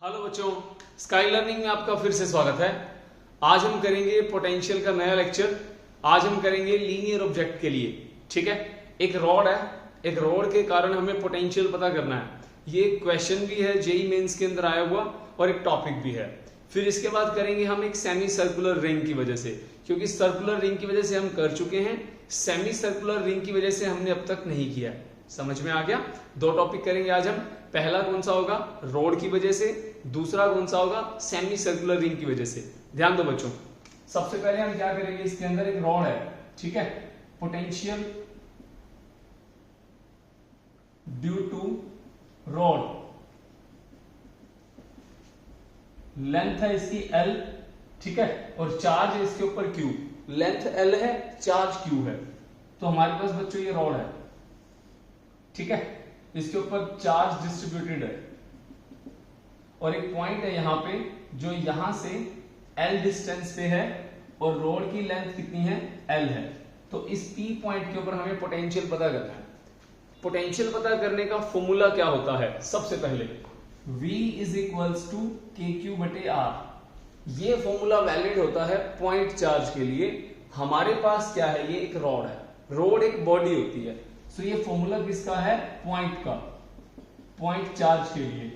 Hello बच्चों, sky learning में आपका फिर से स्वागत है। आज हम करेंगे पोटेंशियल का नया लेक्चर। आज हम करेंगे लीनियर ऑब्जेक्ट के लिए। ठीक है, एक रॉड है, एक रॉड के कारण हमें पोटेंशियल पता करना है। ये क्वेश्चन भी है जेईई मेंस के अंदर आया हुआ और एक टॉपिक भी है। फिर इसके बाद करेंगे हम एक सेमी सर्कुलर रिंग की वजह से, क्योंकि सर्कुलर रिंग की वजह से हम कर चुके हैं, सेमी सर्कुलर रिंग की वजह से हमने अब तक नहीं किया है। समझ में आ गया? दो टॉपिक करेंगे आज हम। पहला कौन सा होगा? रोड की वजह से। दूसरा कौन सा होगा? सेमी सर्कुलर रिंग की वजह से। ध्यान दो बच्चों, सबसे पहले हम क्या करेंगे, इसके अंदर एक रॉड है, ठीक है, potential due to rod, length है इसकी L, ठीक है, और चार्ज है इसके ऊपर Q। लेंथ L है, चार्ज Q है। तो हमारे पास बच्चों ये रॉड है, ठीक है, इसके ऊपर चार्ज डिस्ट्रीब्यूटेड है और एक पॉइंट है यहां पे जो यहां से L डिस्टेंस पे है और रोड की लेंथ कितनी है? L है। तो इस P पॉइंट के ऊपर हमें पोटेंशियल पता करना है। पोटेंशियल पता करने का फॉर्मूला क्या होता है? सबसे पहले V is equals to KQ बटे R। ये फॉर्मूला वैलिड होता है पॉइंट चार्ज के लिए। हमारे पास क्या है? ये एक रॉड है, रॉड एक बॉडी होती है। सो ये फॉर्मूला किसका है? पॉइंट का, पॉइंट चार्ज के लिए,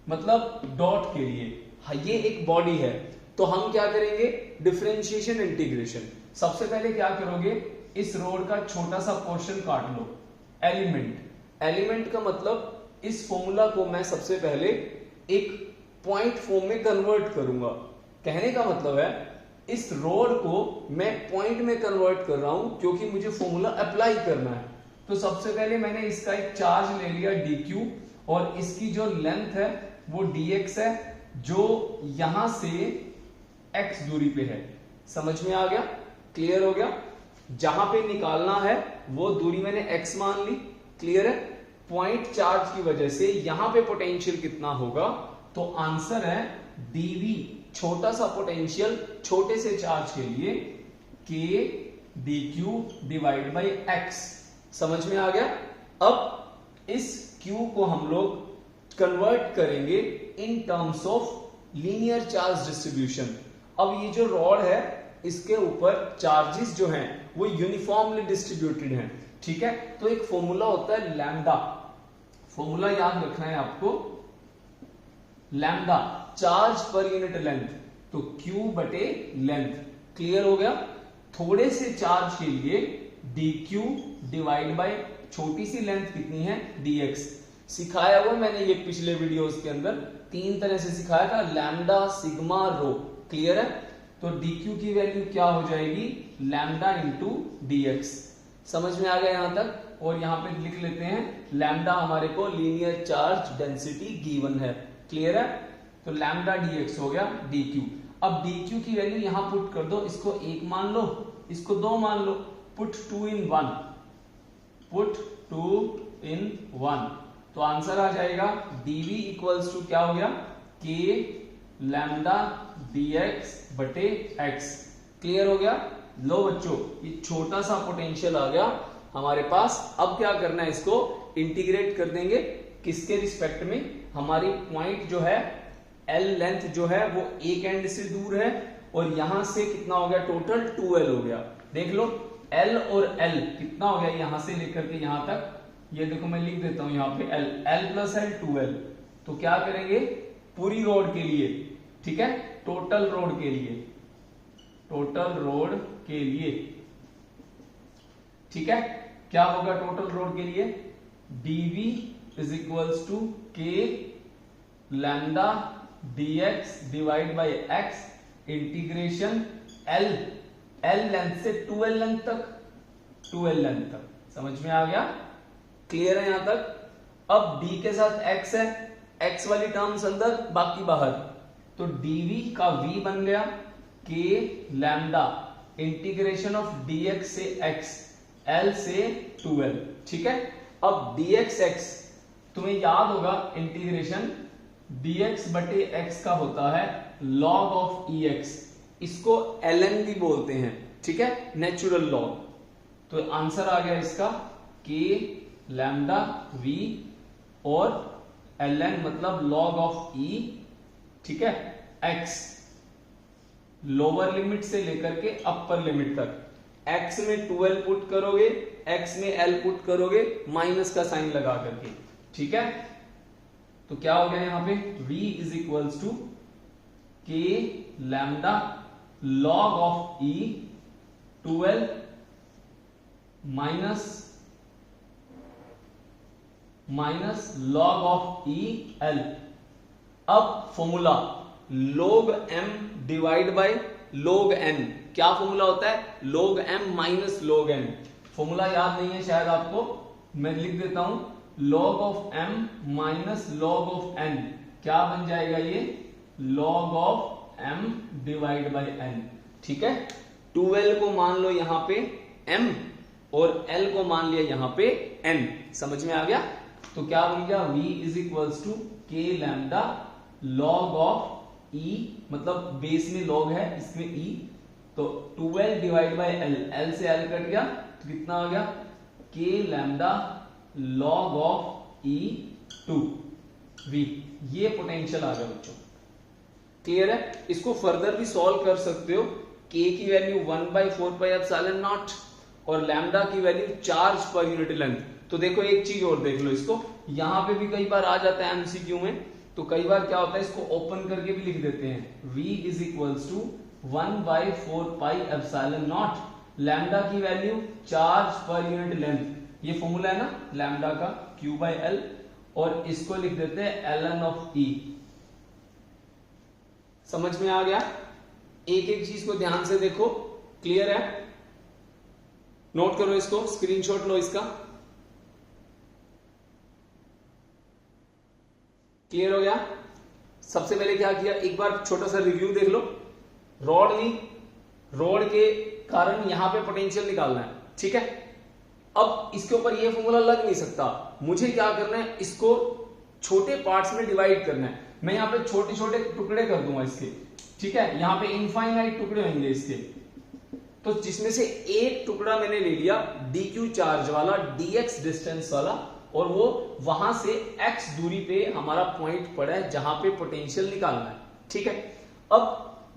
मतलब डॉट के लिए। हाँ, ये एक बॉडी है। तो हम क्या करेंगे? Differentiation integration. सबसे पहले क्या करोगे? इस रोड का छोटा सा पोर्शन काट लो, एलिमेंट। एलिमेंट का मतलब इस फॉर्मूला को मैं सबसे पहले एक पॉइंट फॉर्म में कन्वर्ट करूंगा। कहने का मतलब है इस रोड को मैं पॉइंट में कन्वर्ट कर रहा हूं क्योंकि मुझे फॉर्मूला अप्लाई करना है। तो सबसे पहले मैंने इसका एक चार्ज ले लिया dq और इसकी जो लेंथ है वो dx है, जो यहां से x दूरी पे है। समझ में आ गया? क्लियर हो गया? जहां पे निकालना है वो दूरी मैंने x मान ली। क्लियर है? पॉइंट चार्ज की वजह से यहां पे पोटेंशियल कितना होगा? तो आंसर है dv, छोटा सा पोटेंशियल छोटे से चार्ज के लिए, k dq divide by x। समझ में आ गया? अब इस q को हम लोग कन्वर्ट करेंगे in terms of linear charge distribution. अब ये जो रॉड है इसके ऊपर चार्जेस जो हैं वो यूनिफॉर्मली डिस्ट्रीब्यूटेड हैं, ठीक है। तो एक फॉर्मूला होता है लैम्डा, फॉर्मूला याद रखना है आपको, लैम्डा चार्ज पर यूनिट लेंथ, तो Q बटे लेंथ। क्लियर हो गया? थोड़े से चार्ज के लिए dq डिवाइड बाय छोटी सी लेंथ कितनी है? dx। सिखाया हुआ मैंने ये पिछले वीडियोस के अंदर, तीन तरह से सिखाया था, लैम्डा, सिग्मा, रो। क्लियर है? तो dq की वैल्यू क्या हो जाएगी? Lambda into dx। समझ में आ गया यहां तक? और यहां पे लिख लेते हैं लैम्डा हमारे को लीनियर चार्ज डेंसिटी गिवन है। क्लियर है? तो लैम्डा dx हो गया dq। अब dq की वैल्यू यहां पुट कर दो, इसको 1 मान लो, इसको 2 मान लो, पुट 2 in 1, पुट 2 in 1। तो आंसर आ जाएगा dv इक्वल्स टू क्या हो गया? k लैम्डा dx बटे x। क्लियर हो गया? लो बच्चों, ये छोटा सा पोटेंशियल आ गया हमारे पास। अब क्या करना है? इसको इंटीग्रेट कर देंगे किसके रिस्पेक्ट में? हमारी पॉइंट जो है L लेंथ जो है वो एक एंड से दूर है और यहां से कितना हो गया? टोटल 2L हो गया। देख लो L और L कितना हो गया यहां से लेकर के यहां तक। ये देखो मैं लिख देता हूं यहां पे L प्लस L 2L। तो क्या करेंगे? पूरी रोड के लिए, ठीक है, टोटल रोड के लिए, टोटल रोड के लिए, ठीक है, क्या होगा टोटल रोड के लिए? dv is equals to k lambda dx divide by x integration L length से 2L लेंथ तक, 2L लेंथ तक। समझ में आ गया? क्लियर है यहां तक? अब d के साथ x है, x वाली टर्म्स अंदर, बाकी बाहर। तो dv का v बन गया k lambda integration of dx से x, L से 2L, ठीक है। अब dxx तुम्हें याद होगा, इंटीग्रेशन dx बटे x का होता है log ऑफ ex, इसको ln भी बोलते हैं, ठीक है, नेचुरल लॉग। तो आंसर आ गया इसका k लैम्डा v और ln मतलब log ऑफ e ठीक है, x लोअर लिमिट से लेकर के अपर लिमिट तक, x में 12 पुट करोगे, x में l पुट करोगे, माइनस का साइन लगा करके, ठीक है। तो क्या हो गया यहां पे, v is equals to k lambda log of e 12 minus log of e l। अब formula log m divide by log n, क्या फॉर्मूला होता है, log m minus log n। Formula याद नहीं है शायद आपको, मैं लिख देता हूं, log of m minus log of n, क्या बन जाएगा ये, log of m divide bye n, ठीक है। 12 को मान लो यहां पे m और l को मान लिया यहां पे n, समझ में आ गया। तो क्या बन गया, v is equals to k lambda log of e, मतलब बेस में log है, इसमें e, तो 12 डिवाइड बाय l, l से l कट गया तो कितना आ गया, k lambda log of e two v। ये पोटेंशियल आ गया बच्चों, क्लियर है। इसको फर्दर भी सॉल्व कर सकते हो, k की वैल्यू 1/4 पाई एप्सिलॉन नॉट और लैम्डा की वैल्यू चार्ज पर यूनिट लेंथ। तो देखो एक चीज और देख लो, इसको यहां पे भी कई बार आ जाता है एमसीक्यू में, तो कई बार क्या होता है, इसको ओपन करके भी लिख देते हैं, v is equals to 1/4 pi epsilon not, lambda की वैल्यू चार्ज पर यूनिट लेंथ, ये फॉर्मूला है ना लैम्डा का, q बाई l, और इसको लिख देते हैं ln ऑफ e। समझ में आ गया, एक एक चीज को ध्यान से देखो, क्लियर है, नोट करो इसको, स्क्रीनशॉट लो इसका, क्लियर हो गया। सबसे पहले क्या किया, एक बार छोटा सा रिव्यू देख लो, रॉड ली, रॉड के कारण यहां पे पोटेंशियल निकालना है, ठीक है। अब इसके ऊपर ये फॉर्मूला लग नहीं सकता, मुझे क्या करना है, इसको छोटे पार्ट्स में डिवाइड करना है। मैं यहाँ पे छोटे छोटे टुकड़े कर दूंगा इसके, ठीक है, यहाँ पे इनफाइनाइट टुकड़े होंगे इसके, तो जिसमें से एक टुकड़ा मैंने ले लिया dq चार्ज वाला, dx डिस्टेंस वाला, और वो वहां से x दूरी पे हमारा पॉइंट पड़ा है जहां पे पोटेंशियल निकालना है, ठीक है। अब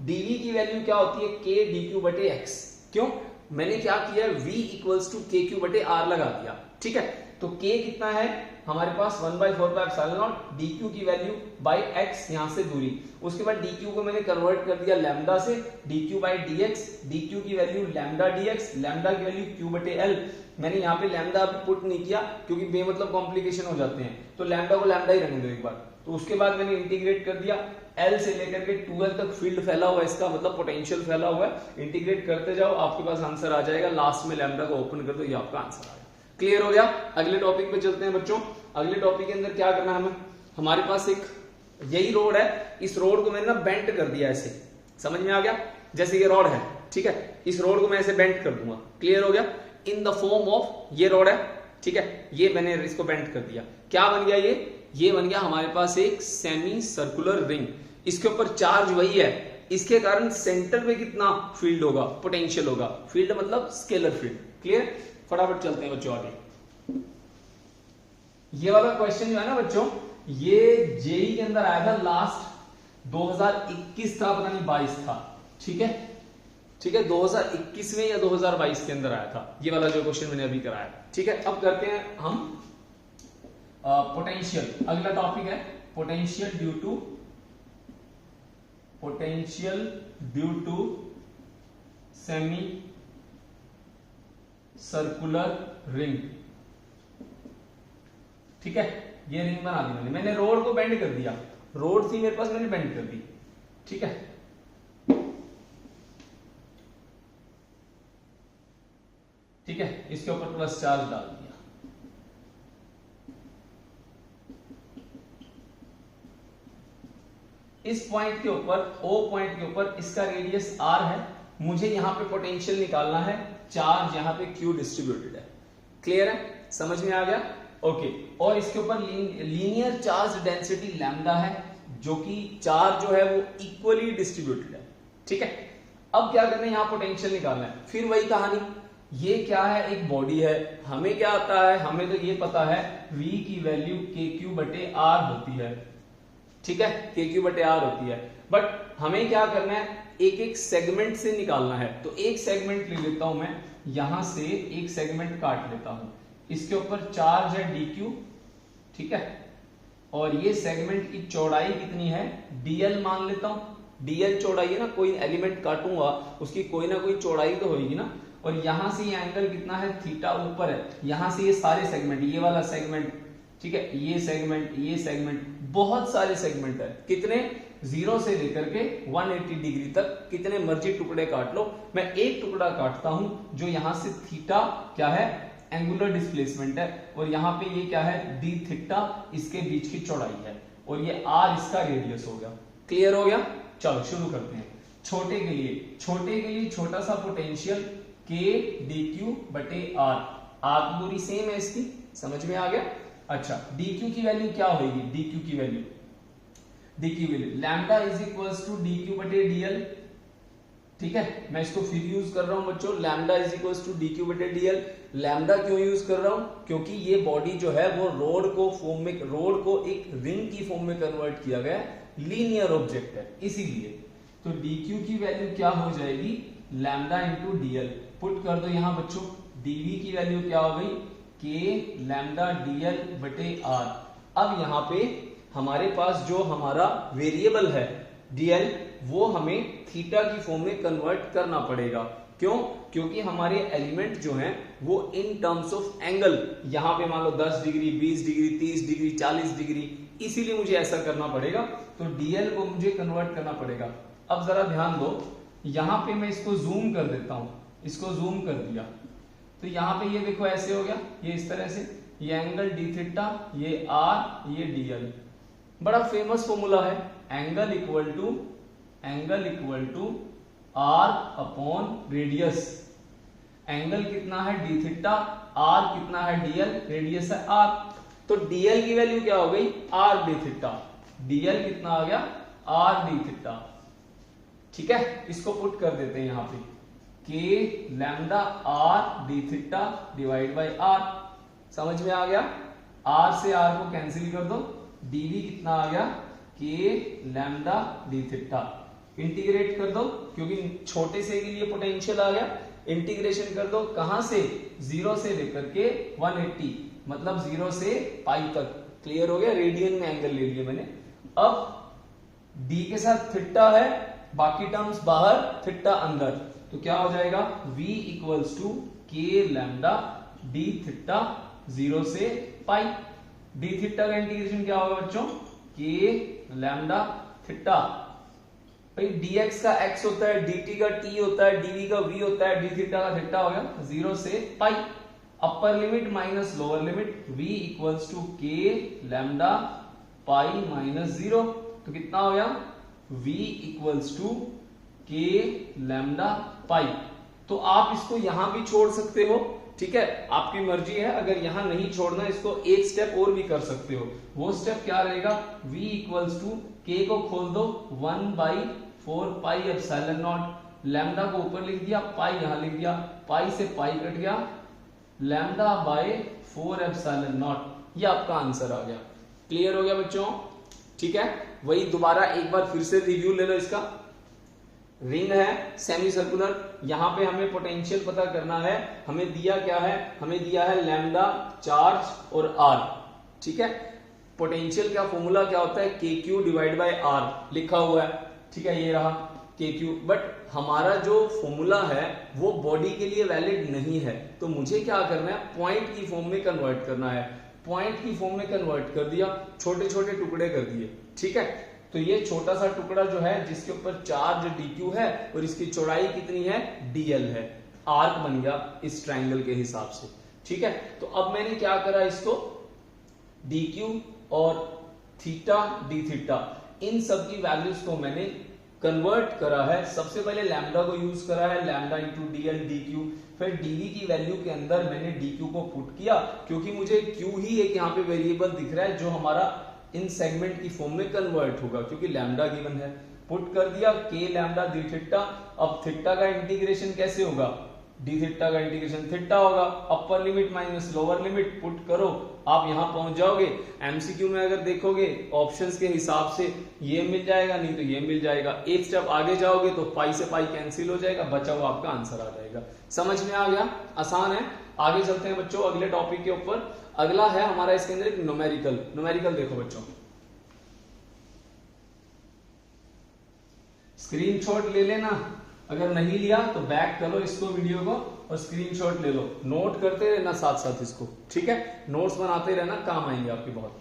dv की वैल्यू क्या होती है, k dq बटे x, क्यों, मैंने क्या किया, v इक्वल्स टू kq बटे r लगा दिया, ठीक है। तो k कितना है हमारे पास, 1/4 पाई एप्सिलॉन नॉट, dq की वैल्यू बाय x, यहां से दूरी, उसके बाद dq को मैंने कन्वर्ट कर दिया लैम्डा से, dq बाय dx, dq की वैल्यू लैम्डा dx, लैम्डा की वैल्यू q बटे l। मैंने यहाँ पे लैम्डा अभी पुट नहीं किया क्योंकि बेमतलब कॉम्प्लिकेशन हो जाते हैं, तो लैम्डा को लैम्डा ही रहने दो एक बार। तो उसके बाद मैंने इंटीग्रेट कर दिया, L से लेकर के 12 तक फील्ड फैला हुआ है, इसका मतलब पोटेंशियल फैला हुआ है, इंटीग्रेट करते जाओ, आपके पास आंसर आ जाएगा, लास्ट में लैम्डा को ओपन कर दो, ये आपका आंसर आ जाएगा। क्लियर हो गया, अगले टॉपिक पे चलते हैं बच्चों। अगले टॉपिक के अंदर क्या करना है हमें, हमारे पास एक यही रोड है, इस रोड को मैंने ना बेंड कर दिया ऐसे, समझ में आ गया, जैसे ये रोड है, ठीक है, इस रोड को मैं ऐसे बेंड कर दूंगा, क्लियर हो गया, इन द फॉर्म ऑफ ये रोड है, ठीक है, ये मैंने इसको बेंड कर दिया, क्या बन गया ये बन गया हमारे पास एक सेमी सर्कुलर रिंग, इसके ऊपर चार्ज वही है, इसके कारण सेंटर में कितना फील्ड होगा, पोटेंशियल होगा, फील्ड मतलब स्केलर फील्ड, क्लियर। फटाफट चलते हैं बच्चों आगे। ये वाला क्वेश्चन जो है ना बच्चों, ये जेई के अंदर आया था लास्ट 2021 था, पता नहीं 22 था, ठीक है, ठीक है, 2021 में या 2022 के अंदर आया था ये वाला जो क्वेश्चन मैंने अभी कराया, ठीक है। अब करते हैं हम पोटेंशियल, अगला टॉपिक है potential due to semi circular ring, ठीक है, ये रिंग बना दी मैंने रोड को बेंड कर दिया, रोड थी मेरे पास, मैंने बेंड कर दी, ठीक है। ठीक है, इसके ऊपर प्लस चार्ज डाल दिया, इस पॉइंट के ऊपर, O पॉइंट के ऊपर इसका रेडियस r है, मुझे यहां पे पोटेंशियल निकालना है, चार्ज यहां पे Q डिस्ट्रीब्यूटेड है, क्लियर है, समझ में आ गया, ओके। और इसके ऊपर लीनियर चार्ज डेंसिटी लैम्डा है, जो कि चार्ज जो है वो इक्वली डिस्ट्रीब्यूटेड है, ठीक है। अब क्या करना है, यहां पोटेंशियल निकालना है, फिर वही कहानी, ये क्या है, एक बॉडी है, हमें क्या आता है, हमें तो ये पता है v की वैल्यू kq बटे r होती है, ठीक है, के क्यू बटे आर होती है। बट हमें क्या करना है, एक एक सेगमेंट से निकालना है। तो एक सेगमेंट ले लेता हूं मैं, यहां से एक सेगमेंट काट लेता हूं, इसके ऊपर चार्ज है डी क्यू, ठीक है, और ये सेगमेंट की चौड़ाई कितनी है, डीएल मान लेता हूं। डीएल चौड़ाई है ना, कोई एलिमेंट काटूंगा उसकी कोई ना कोई चौड़ाई तो होगी ना। और यहां से ये एंगल कितना है, थीटा ऊपर है, यहां से ये सारे सेगमेंट, ये वाला सेगमेंट, ठीक है, ये सेगमेंट, बहुत सारे सेगमेंट है, कितने, 0 से लेकर के 180 डिग्री तक कितने मर्जी टुकड़े काट लो। मैं एक टुकड़ा काटता हूं जो यहां से थीटा क्या है, एंगुलर डिस्प्लेसमेंट है, और यहां पे ये क्या है, डी थीटा, इसके बीच की चौड़ाई है, और ये आर इसका रेडियस हो गया। क्लियर हो गया, चलो शुरू करते हैं। छोटे के लिए छोटा सा पोटेंशियल के डी क्यू बटे आर, आर पूरी सेम है इसकी, समझ में आ गया। अच्छा, डी क्यू की वैल्यू क्या होगी, डी क्यू की value lambda is equals to D Q बटे डीएल, ठीक है। मैं इसको फिर यूज कर रहा हूं बच्चों, lambda is equals to D Q बटे डीएल। लैम्डा क्यों यूज कर रहा हूं, क्योंकि ये बॉडी जो है वो रोड को एक रिंग की फॉर्म में कन्वर्ट किया गया है, लीनियर ऑब्जेक्ट है इसीलिए। तो डी क्यू की वैल्यू क्या हो जाएगी, लैम्डा इंटू डीएल, पुट कर दो यहां बच्चों, डीवी की वैल्यू क्या हो गई, के लैम्डा डीएल बटे आर। अब यहां पे हमारे पास जो हमारा वेरिएबल है डीएल, वो हमें थीटा की फॉर्म में कन्वर्ट करना पड़ेगा। क्यों, क्योंकि हमारे एलिमेंट जो हैं वो इन टर्म्स ऑफ एंगल, यहां पे मान लो 10 डिग्री, 20 डिग्री, 30 डिग्री, 40 डिग्री, इसीलिए मुझे ऐसा करना पड़ेगा। तो डीएल को मुझे कन्वर्ट करना पड़ेगा। अब जरा ध्यान दो, यहां पे मैं इसको जूम कर देता हूं, इसको जूम कर दिया, तो यहां पे ये देखो ऐसे हो गया, ये इस तरह से, ये एंगल डी थीटा, ये आर, ये डीएल। बड़ा फेमस फॉर्मूला है, angle equal to R upon radius. Angle कितना है, डी थीटा, आर कितना है, डीएल, रेडियस है आर। तो डीएल की वैल्यू क्या हो गई, आर डी थीटा, डीएल कितना आ गया, आर डी थीटा, ठीक है। इसको पुट कर देते हैं यहां पे, K lambda R D theta divide by R, समझ में आ गया। आर से आर को कैंसिल कर दो, डीवी कितना आ गया, के लैम्डा डी थीटा। इंटीग्रेट कर दो, क्योंकि छोटे से के लिए पोटेंशियल आ गया, इंटीग्रेशन कर दो, कहां से, 0 से लेकर के 180, मतलब 0 से पाई तक। क्लियर हो गया, रेडियन में एंगल ले लिया मैंने। अब डी के साथ थीटा है, बाकी टर्म्स बाहर, थीटा अंदर, तो क्या हो जाएगा, v equals to K lambda D theta 0 से पाई। डी थीटा का इंटीग्रेशन क्या होगा बच्चों, के लैम्डा थीटा, भाई dx का x होता है, dt का t होता है, dv का v होता है, d थीटा का थीटा हो गया, 0 से pi. Upper limit minus lower limit, v equals to K lambda pi minus 0, तो कितना हो गया, v equals to K lambda pi. तो आप इसको यहां भी छोड़ सकते हो, ठीक है, आपकी मर्जी है। अगर यहां नहीं छोड़ना, इसको एक स्टेप और भी कर सकते हो। वो स्टेप क्या रहेगा, v इक्वल्स टू के को खोल दो, 1/4 पाई एप्सिलॉन नॉट, लैम्डा को ऊपर लिख दिया, पाई यहां लिख दिया, पाई से पाई कट गया, लैम्डा बाय 4 एप्सिलॉन नॉट। ये आपका आंसर आ गया। क्लियर हो गया बच्चों, ठीक है। वही दोबारा एक बार फिर से रिव्यू ले लो इसका। रिंग है सेमी सर्कुलर, यहां पे हमें पोटेंशियल पता करना है, हमें दिया क्या है, हमें दिया है लैम्डा, चार्ज और आर, ठीक है। पोटेंशियल का फॉर्मूला क्या होता है, के क्यू डिवाइड बाय आर लिखा हुआ है, ठीक है, ये रहा के क्यू। बट हमारा जो फॉर्मूला है वो बॉडी के लिए वैलिड नहीं है, तो मुझे क्या करना है, पॉइंट की फॉर्म में कन्वर्ट करना है। पॉइंट की फॉर्म में कन्वर्ट कर दिया, छोटे छोटे टुकड़े कर दिए, ठीक है। तो ये छोटा सा टुकड़ा जो है जिसके ऊपर चार्ज dq है और इसकी चौड़ाई कितनी है, dl है, आर्क बन गया इस ट्रायंगल के हिसाब से, ठीक है। तो अब मैंने क्या करा, इसको dq और थीटा डी थीटा, इन सब की वैल्यूज को मैंने कन्वर्ट करा है। सबसे पहले लैम्डा को यूज करा है, लैम्डा इंटू डीएल dq, फिर dv की वैल्यू के अंदर मैंने dq को पुट किया, क्योंकि मुझे q ही एक यहाँ पे वेरिएबल दिख रहा है जो हमारा इन सेगमेंट की फॉर्म में कन्वर्ट होगा, क्योंकि लैम्डा गिवन है। पुट कर दिया, के लैम्डा डी थीटा। अब थीटा का इंटीग्रेशन कैसे होगा, डी थीटा का इंटीग्रेशन थीटा होगा, अपर limit minus lower limit put करो, आप यहां पहुंच जाओगे। एमसीक्यू में अगर देखोगे ऑप्शंस के हिसाब से ये मिल जाएगा, नहीं तो ये मिल जाएगा। एक स्टेप आगे जाओगे तो पाई से पाई कैंसिल हो जाएगा, बचा हुआ आपका आंसर आ जाएगा। समझ में आ गया? आसान है। आगे चलते हैं बच्चों अगले टॉपिक के ऊपर। अगला है हमारा इसके अंदर एक न्यूमेरिकल। न्यूमेरिकल देखो बच्चों, स्क्रीनशॉट ले लेना, अगर नहीं लिया तो बैक करो इसको वीडियो को और स्क्रीनशॉट ले लो, नोट करते रहना साथ साथ इसको, ठीक है? नोट्स बनाते रहना, काम आएंगे आपके बहुत,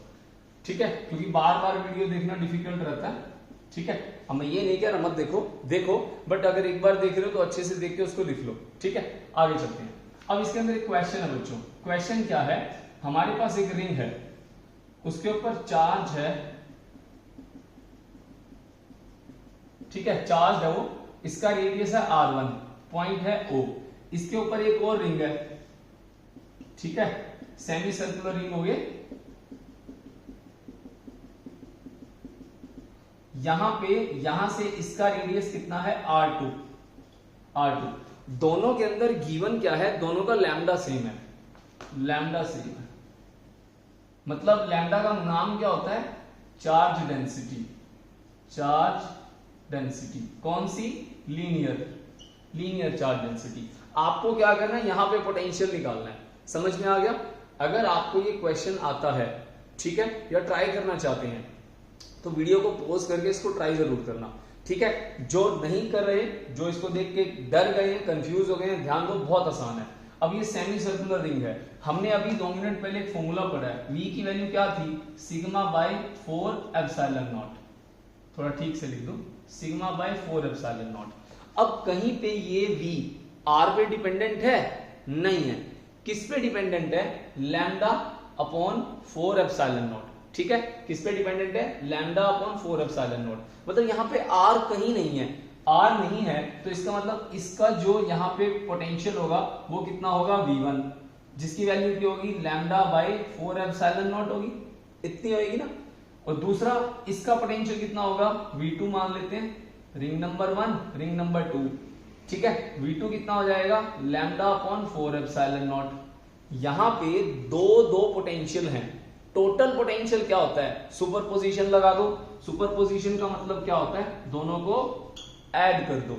ठीक है? क्योंकि बार बार वीडियो देखना डिफिकल्ट रहता है, ठीक है? अब मैं ये नहीं कह रहा मत देखो, बट अगर एक बार देख रहे हो तो अच्छे से देख के उसको लिख लो, ठीक है? आगे चलते हैं। अब इसके अंदर एक क्वेश्चन है बच्चों। क्वेश्चन क्या है? हमारे पास एक रिंग है, उसके ऊपर चार्ज है, ठीक है? चार्ज है वो, इसका रेडियस है R1, पॉइंट है O, इसके ऊपर एक और रिंग है, ठीक है? सेमी सर्कुलर रिंग हो गई। यहां से इसका रेडियस कितना है? R2। दोनों के अंदर गिवन क्या है? दोनों का लैम्डा सेम है, लैम्डा सेम है। मतलब लैम्डा का नाम क्या होता है? Charge density. चार्ज डेंसिटी कौन सी? Linear charge density. आपको क्या करना है? यहां पे पोटेंशियल निकालना है। समझ में आ गया? अगर आपको ये क्वेश्चन आता है, ठीक है, या ट्राई करना चाहते हैं तो वीडियो को पॉज करके इसको ट्राई जरूर करना, ठीक है? जो नहीं कर रहे, जो इसको देख के डर गए हैं, कंफ्यूज हो गए हैं, ध्यान दो, बहुत आसान है। अब ये सेमी सर्कुलर रिंग है, हमने अभी 2 मिनट पहले एक फॉर्मूला पढ़ा है, V की वैल्यू क्या थी? Sigma bye 4 epsilon not. थोड़ा ठीक से लिख दो, सिग्मा बाय 4 एप्सिलॉन नॉट। अब कहीं पे ये V R पे डिपेंडेंट है? नहीं है। किस पे डिपेंडेंट है? लैम्डा अपॉन 4 एप्सिलॉन नॉट, ठीक है? किस पे डिपेंडेंट है? Lambda upon 4 epsilon not. मतलब यहां पे R कहीं नहीं है, R नहीं है तो इसका मतलब इसका जो यहां पे पोटेंशियल होगा वो कितना होगा? V1, जिसकी वैल्यू क्या होगी? लैम्डा बाय 4 एप्सिलॉन नॉट होगी, इतनी होगी ना। और दूसरा इसका पोटेंशियल कितना होगा? V2 मान लेते हैं, रिंग नंबर 1, रिंग नंबर 2, ठीक है? V2 कितना हो जाएगा? Lambda upon 4 epsilon not. यहां पे दो पोटेंशियल हैं, टोटल पोटेंशियल क्या होता है? सुपरपोजिशन लगा दो। सुपरपोजिशन का मतलब क्या होता है? दोनों को ऐड कर दो।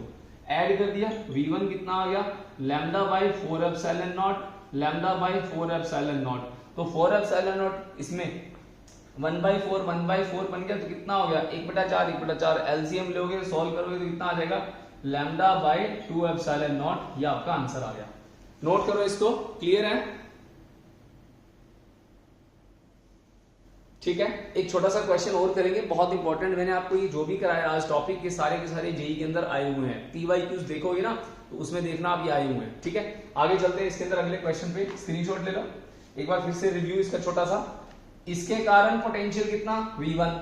ऐड कर दिया, V1 कितना आ गया? Lambda by 4 epsilon not, lambda by 4 epsilon not. तो 4 एप्सिलॉन नॉट इसमें 1/4 बन गया, तो कितना हो गया? 1/4 एलसीएम लोगे, सॉल्व करोगे तो कितना आ जाएगा? Lambda by 2 epsilon not. ये आपका आंसर आ गया। नोट करो इसको, क्लियर है? ठीक है, एक छोटा सा क्वेश्चन और करेंगे, बहुत इंपॉर्टेंट। मैंने आपको ये जो भी कराया आज टॉपिक के सारे जेई के अंदर आए हुए हैं। पीवाईक्यूज देखोगे ना तो उसमें देखना आप ये आए हुए हैं, ठीक है? आगे चलते हैं इसके अंदर अगले क्वेश्चन पे। स्क्रीनशॉट ले लो, एक बार फिर से रिव्यू इसका छोटा सा। इसके कारण पोटेंशियल कितना? V1,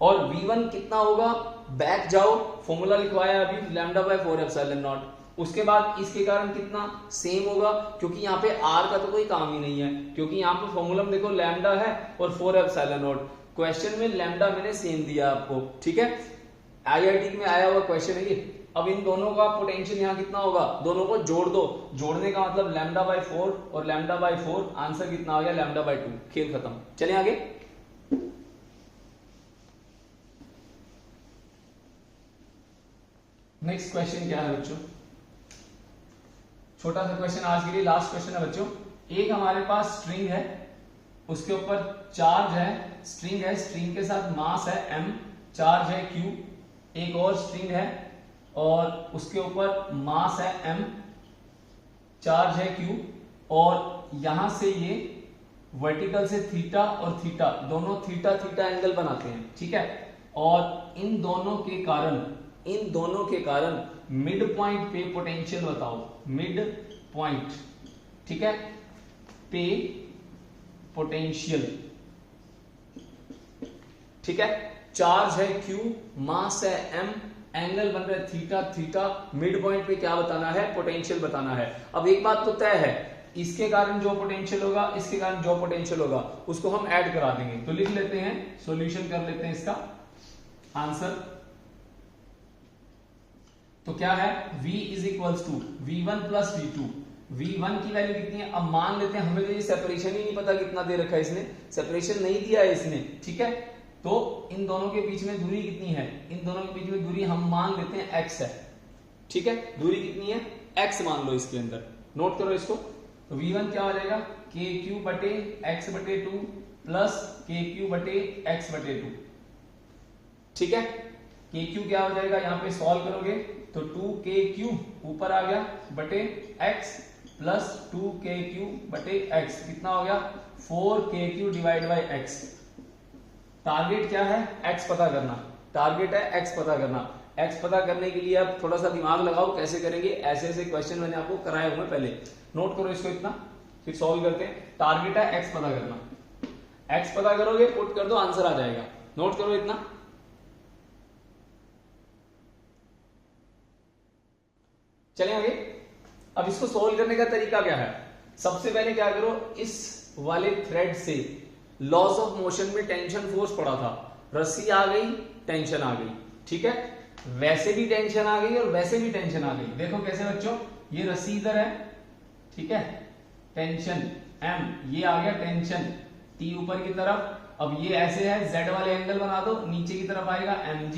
और V1 कितना होगा? बैक जाओ, फॉर्मूला लिखवाया अभी, लैम्डा बाय 4 एप्सिलॉन नॉट। उसके बाद इसके कारण कितना? सेम होगा, क्योंकि यहाँ पे R का तो कोई काम ही नहीं है, क्योंकि यहाँ पे फॉर्मूला में देखो लैम्डा है और 4 एप्सिलॉन नॉट। क्वेश्चन में लैम्डा मैंने सेम दिया आपको, ठीक है? IIT में आया हुआ क्वेश्चन है ये। अब इन दोनों का पोटेंशियल यहाँ कितना होगा? दोनों को जोड़ दो, जोड़ने का मतलब लैम्डा बाय 4 और लैम्डा बाय 4, आंसर कितना आ गया? Lambda by 2। खेल खत्म। चले आगे। नेक्स्ट क्वेश्चन क्या है बच्चों? छोटा सा क्वेश्चन आज के लिए, लास्ट क्वेश्चन है बच्चों। एक हमारे पास स्ट्रिंग है, उसके ऊपर चार्ज है, स्ट्रिंग है, स्ट्रिंग के साथ मास है m, चार्ज है q। एक और स्ट्रिंग है और उसके ऊपर मास है m, चार्ज है q, और यहां से ये वर्टिकल से थीटा और थीटा, दोनों थीटा थीटा एंगल बनाते हैं, ठीक है? और इन दोनों के कारण मिड पॉइंट पे पोटेंशियल बताओ। मिड पॉइंट, ठीक है, पे पोटेंशियल, ठीक है? चार्ज है Q, मास है M, एंगल बन रहा है थीटा थीटा। मिड पॉइंट पे क्या बताना है? पोटेंशियल बताना है। अब एक बात तो तय है, इसके कारण जो पोटेंशियल होगा, इसके कारण जो पोटेंशियल होगा, उसको हम ऐड करा देंगे। तो लिख लेते हैं, सॉल्यूशन कर लेते हैं इसका आंसर। तो क्या है v is equals to v1 plus v2। v1 की वैल्यू कितनी है, अब मान लेते हैं हमें तो ये सेपरेशन ही नहीं पता कितना दे रखा है इसने, सेपरेशन नहीं दिया है इसने, ठीक है। तो इन दोनों के बीच में दूरी कितनी है, इन दोनों के बीच में दूरी हम मान लेते हैं x है, ठीक है। दूरी कितनी है, x मान लो इसके अंदर, नोट करो इसको। तो v1 क्या हो जाएगा kq बटे x बटे 2 प्लस kq बटे x बटे 2, ठीक है। kq क्या हो जाएगा, यहाँ पे सॉल्व करोगे तो 2kq ऊपर आ गया बटे x प्लस 2kq बटे x, कितना हो गया 4kq divide by x। Target क्या है, x पता करना, टारगेट है x पता करना। x पता करने के लिए आप थोड़ा सा दिमाग लगाओ, कैसे करेंगे, ऐसे ऐसे क्वेश्चन मैंने आपको कराए हुए पहले, नोट करो इसको इतना, फिर सॉल्व करते हैं। टारगेट है x पता करना, x पता करोगे पुट कर दो आंसर आ जाएगा, नोट करो इतना। चलें आगे। अब इसको सोल्व करने का तरीका क्या है, सबसे पहले क्या करो, इस वाले थ्रेड से लॉस ऑफ मोशन में टेंशन फोर्स पड़ा था, रस्सी आ गई टेंशन आ गई, ठीक है। वैसे भी टेंशन आ गई और वैसे भी टेंशन आ गई। देखो कैसे बच्चों, ये रस्सी इधर है, ठीक है, टेंशन M, ये आ गया टेंशन T ऊपर की तरफ। अब ये ऐसे है, Z वाले एंगल बना दो, नीचे की तरफ आएगा mg,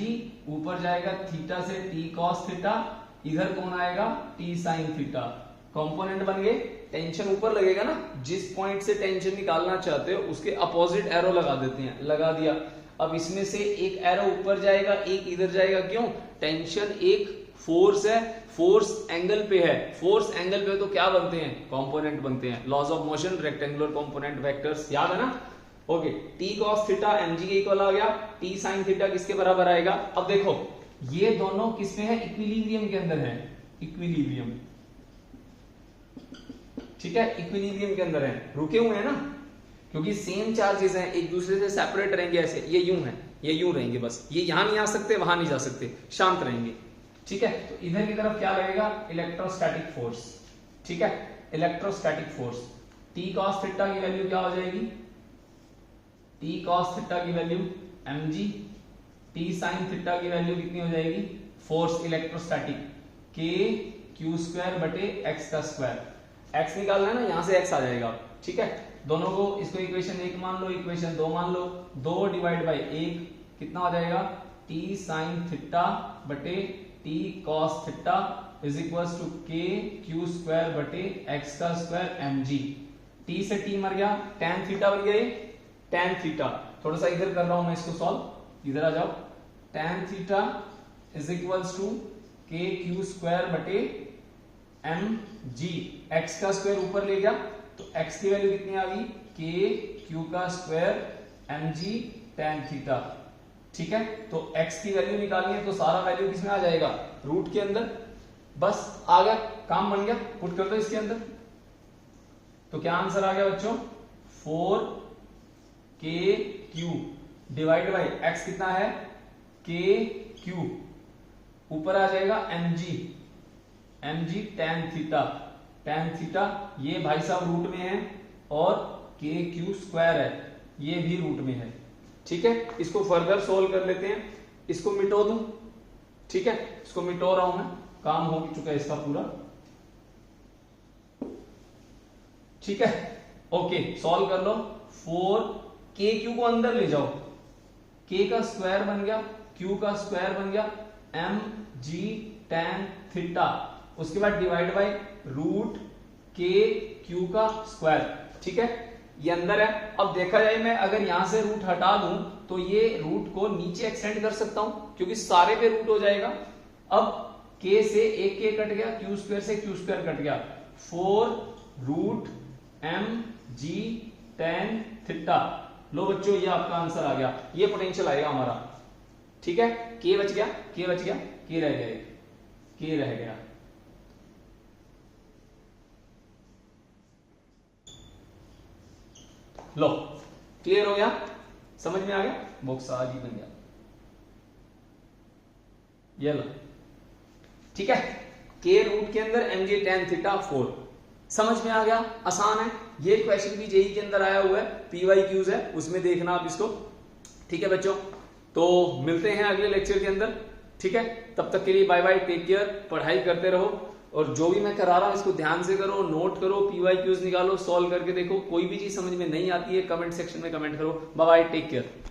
ऊपर जाएगा थीटा से T cos थीटा, इधर कौन आएगा T sin थीटा, कंपोनेंट बन गए। टेंशन ऊपर लगेगा ना, जिस पॉइंट से टेंशन निकालना चाहते हो उसके अपोजिट एरो लगा देते हैं, लगा दिया। अब इसमें से एक एरो ऊपर जाएगा एक इधर जाएगा, क्यों, टेंशन एक फोर्स है, फोर्स एंगल पे है, फोर्स एंगल पे है तो क्या बनते हैं, कंपोनेंट बनते हैं। Loss of motion rectangular component vectors, याद है ना। Okay, T cos theta mg के इक्वल आ गया, T sin थीटा किसके बराबर आएगा। अब देखो ये दोनों किसमें है, इक्विलिब्रियम के अंदर है, इक्विलिब्रियम, ठीक है, इक्विलिब्रियम के अंदर है, रुके हुए हैं ना, क्योंकि सेम चार्जेस हैं, एक दूसरे से सेपरेट रहेंगे। ऐसे ये यूं है, ये यूं रहेंगे, बस ये यहां नहीं आ सकते वहां नहीं जा सकते, शांत रहेंगे, ठीक है। तो इधर की तरफ क्या लगेगा, इलेक्ट्रोस्टैटिक फोर्स, ठीक है, electrostatic force. T cos theta की वैल्यू क्या हो जाएगी, T cos थीटा की value mg, T sin theta की वैल्यू कितनी हो जाएगी, force electrostatic k q square बटे x का स्क्वायर। x निकालना है ना, यहां से x आ जाएगा, ठीक है। दोनों को, इसको इक्वेशन 1 मान लो, इक्वेशन 2 मान लो, 2 डिवाइड बाई 1 कितना हो जाएगा, T sin थीटा बटे T cos theta is equals to k q square बटे x का स्क्वायर mg। T से T मर गया, tan थीटा बन गया, tan थीटा। थोड़ा सा इधर कर रहा हूं मैं इसको सॉल्व, इधर आ जाओ। tan theta is equals to k q square बटे mg, x का स्क्वायर ऊपर ले गया तो x की वैल्यू कितनी आ गई, k q का स्क्वायर mg tan थीटा, ठीक है। तो x की वैल्यू निकालनी है तो सारा वैल्यू किसमें आ जाएगा, रूट के अंदर, बस आ गया, काम बन गया, पुट कर दो इसके अंदर। तो क्या आंसर आ गया बच्चों, 4kq डिवाइड बाई x कितना है, kq, ऊपर आ जाएगा mg tan theta, tan theta ये भाई साहब रूट में है और kq स्क्वायर है, ये भी रूट में है, ठीक है। इसको फर्दर सोल्व कर लेते हैं, इसको मिटो दूं, ठीक है, इसको मिटो रहा हूं मैं, काम हो चुका है इसका पूरा, ठीक है। ओके, सॉल्व कर लो। 4kq को अंदर ले जाओ, k का स्क्वायर बन गया, q का स्क्वायर बन गया, mg tan थीटा, उसके बाद divide by root k q का स्क्वायर, ठीक है, ये अंदर है। अब देखा जाए मैं अगर यहां से रूट हटा दूं तो ये रूट को नीचे एक्सटेंड कर सकता हूं, क्योंकि सारे पे रूट हो जाएगा। अब k से एक k कट गया, q स्क्वायर से q स्क्वायर कट गया, 4 रूट mg tan थीटा। लो बच्चों ये आपका आंसर आ गया, ये पोटेंशियल आएगा हमारा, ठीक है। k बच गया, k बच गया, k रह गया, k रह गया। लो क्लियर हो गया, समझ में आ गया, बॉक्स आज ही बन गया, ये लो, ठीक है। k रूट के अंदर mg tan थीटा 4, समझ में आ गया, आसान है। ये क्वेश्चन भी जेई के अंदर आया हुआ है, PYQs है, उसमें देखना आप इसको, ठीक है बच्चों। तो मिलते हैं अगले लेक्चर के अंदर, ठीक है, तब तक के लिए बाय बाय, टेक केयर, पढ़ाई करते रहो और जो भी मैं करा रहा हूं इसको ध्यान से करो, नोट करो, PYQs निकालो, सॉल्व करके देखो। कोई भी चीज समझ में नहीं आती है कमेंट सेक्शन में कमेंट करो। Bye bye, take care.